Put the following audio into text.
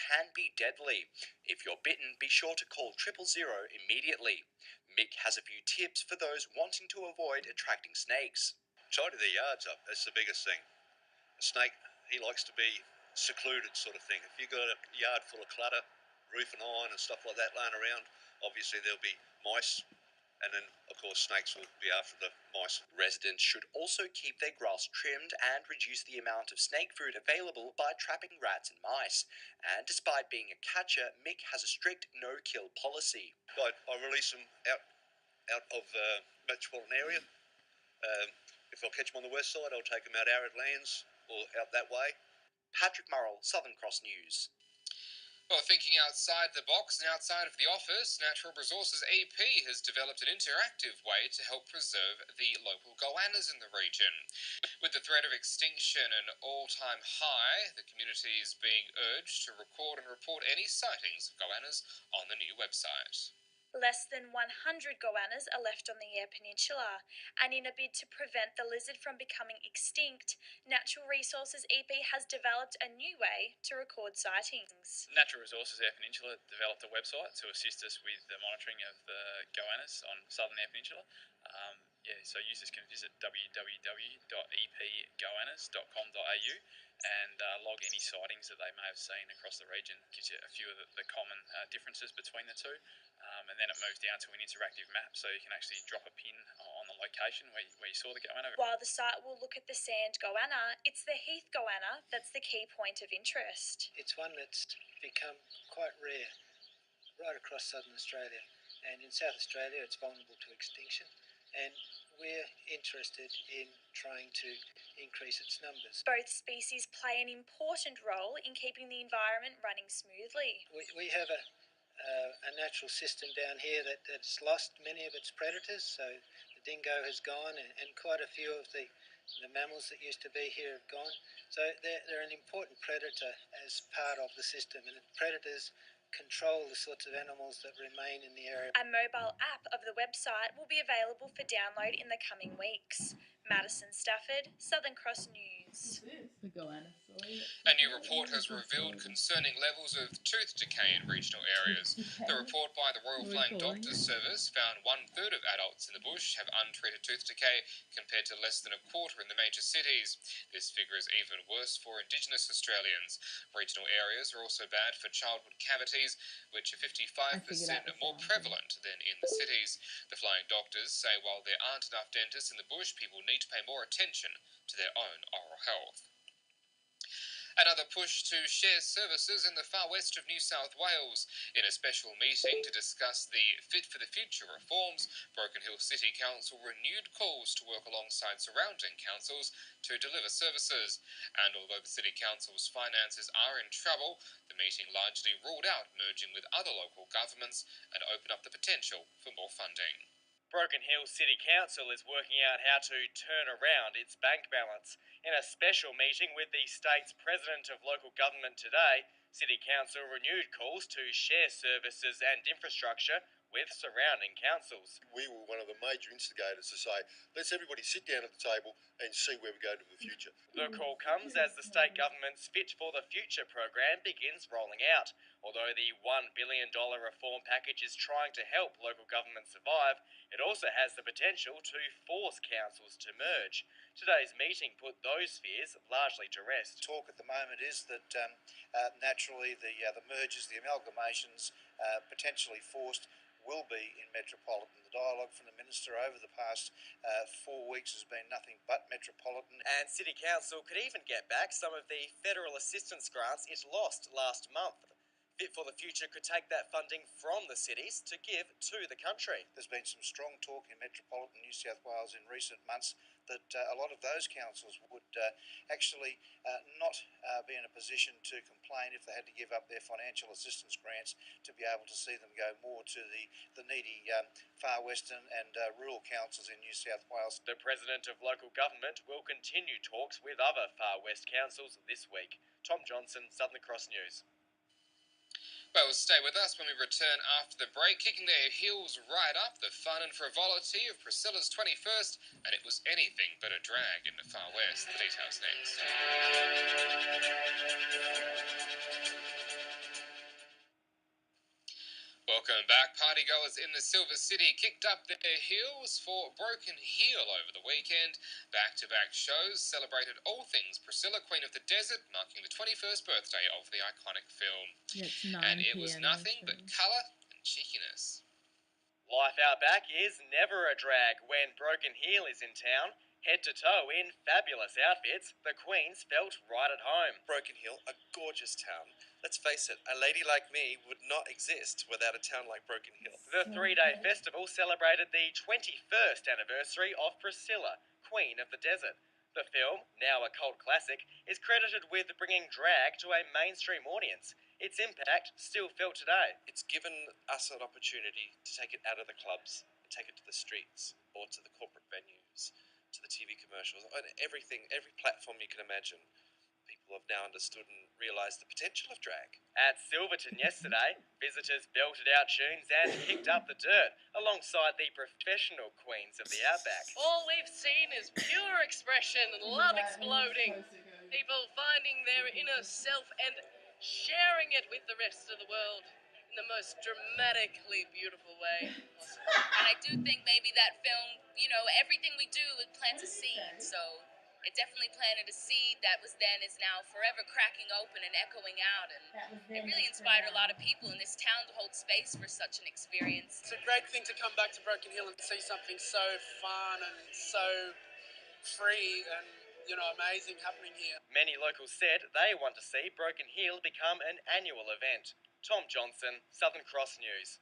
can be deadly. If you're bitten, be sure to call 000 immediately. Mick has a few tips for those wanting to avoid attracting snakes. Tidy their yards up, that's the biggest thing. A snake, he likes to be secluded sort of thing. If you've got a yard full of clutter, roof and iron and stuff like that laying around, obviously there'll be mice, and then of course snakes will be after the mice. Residents should also keep their grass trimmed and reduce the amount of snake food available by trapping rats and mice. And despite being a catcher, Mick has a strict no-kill policy. I release them out of the metropolitan area. If I catch them on the west side, I'll take them out arid lands or out that way. Patrick Murrell, Southern Cross News. Well, thinking outside the box and outside of the office, Natural Resources EP has developed an interactive way to help preserve the local goannas in the region. With the threat of extinction an all-time high, the community is being urged to record and report any sightings of goannas on the new website. Less than 100 goannas are left on the Eyre Peninsula, and in a bid to prevent the lizard from becoming extinct, Natural Resources EP has developed a new way to record sightings. Natural Resources Eyre Peninsula developed a website to assist us with the monitoring of the goannas on southern Eyre Peninsula. So users can visit www.epgoannas.com.au and log any sightings that they may have seen across the region. It gives you a few of the common differences between the two, and then it moves down to an interactive map, so you can actually drop a pin on the location where you saw the goanna. While the site will look at the sand goanna, it's the heath goanna that's the key point of interest. It's one that's become quite rare right across southern Australia, and in South Australia it's vulnerable to extinction, and we're interested in trying to increase its numbers. Both species play an important role in keeping the environment running smoothly. We have a natural system down here that's lost many of its predators, so the dingo has gone, and quite a few of the mammals that used to be here have gone. So they're an important predator as part of the system, and predators control the sorts of animals that remain in the area. A mobile app of the website will be available for download in the coming weeks. Madison Stafford, Southern Cross News. A new report has revealed concerning levels of tooth decay in regional areas. The report by the Royal Flying Doctors Service found 1/3 of adults in the bush have untreated tooth decay, compared to less than a quarter in the major cities. This figure is even worse for Indigenous Australians. Regional areas are also bad for childhood cavities, which are 55% more prevalent than in the cities. The Flying Doctors say while there aren't enough dentists in the bush, people need to pay more attention to their own oral health. Another push to share services in the far west of New South Wales. In a special meeting to discuss the Fit for the Future reforms, Broken Hill City Council renewed calls to work alongside surrounding councils to deliver services. And although the City Council's finances are in trouble, the meeting largely ruled out merging with other local governments and opened up the potential for more funding. Broken Hill City Council is working out how to turn around its bank balance. In a special meeting with the state's President of Local Government today, City Council renewed calls to share services and infrastructure with surrounding councils. We were one of the major instigators to say, let's everybody sit down at the table and see where we go to the future. The call comes as the state government's Fit for the Future program begins rolling out. Although the $1 billion reform package is trying to help local governments survive, it also has the potential to force councils to merge. Today's meeting put those fears largely to rest. Talk at the moment is that naturally the mergers, the amalgamations, potentially forced, will be in Metropolitan. The dialogue from the Minister over the past 4 weeks has been nothing but Metropolitan. And City Council could even get back some of the federal assistance grants it lost last month. Fit for the Future could take that funding from the cities to give to the country. There's been some strong talk in Metropolitan New South Wales in recent months that a lot of those councils would actually not be in a position to complain if they had to give up their financial assistance grants to be able to see them go more to the needy far western and rural councils in New South Wales. The President of Local Government will continue talks with other far west councils this week. Tom Johnson, Southern Cross News. Well, stay with us when we return after the break, kicking their heels right up the fun and frivolity of Priscilla's 21st, and it was anything but a drag in the Far West. The details next. Welcome back. Partygoers in the Silver City kicked up their heels for Broken Heel over the weekend. Back-to-back shows celebrated all things Priscilla, Queen of the Desert, marking the 21st birthday of the iconic film. And it was nothing but colour and cheekiness. Life out back is never a drag when Broken Heel is in town. Head to toe in fabulous outfits, the Queens felt right at home. Broken Hill, a gorgeous town. Let's face it, a lady like me would not exist without a town like Broken Hill. The three-day festival celebrated the 21st anniversary of Priscilla, Queen of the Desert. The film, now a cult classic, is credited with bringing drag to a mainstream audience. Its impact still felt today. It's given us an opportunity to take it out of the clubs and take it to the streets or to the corporate venues, to the TV commercials, and everything, every platform you can imagine. People have now understood and realised the potential of drag. At Silverton yesterday, visitors belted out tunes and kicked up the dirt alongside the professional queens of the outback. All we've seen is pure expression and love exploding. People finding their inner self and sharing it with the rest of the world in the most dramatically beautiful way possible. And I do think maybe that film, everything we do, it plants a seed. So it definitely planted a seed that was then is now forever cracking open and echoing out. And it really inspired a lot of people in this town to hold space for such an experience. It's a great thing to come back to Broken Hill and see something so fun and so free and, amazing happening here. Many locals said they want to see Broken Hill become an annual event. Tom Johnson, Southern Cross News.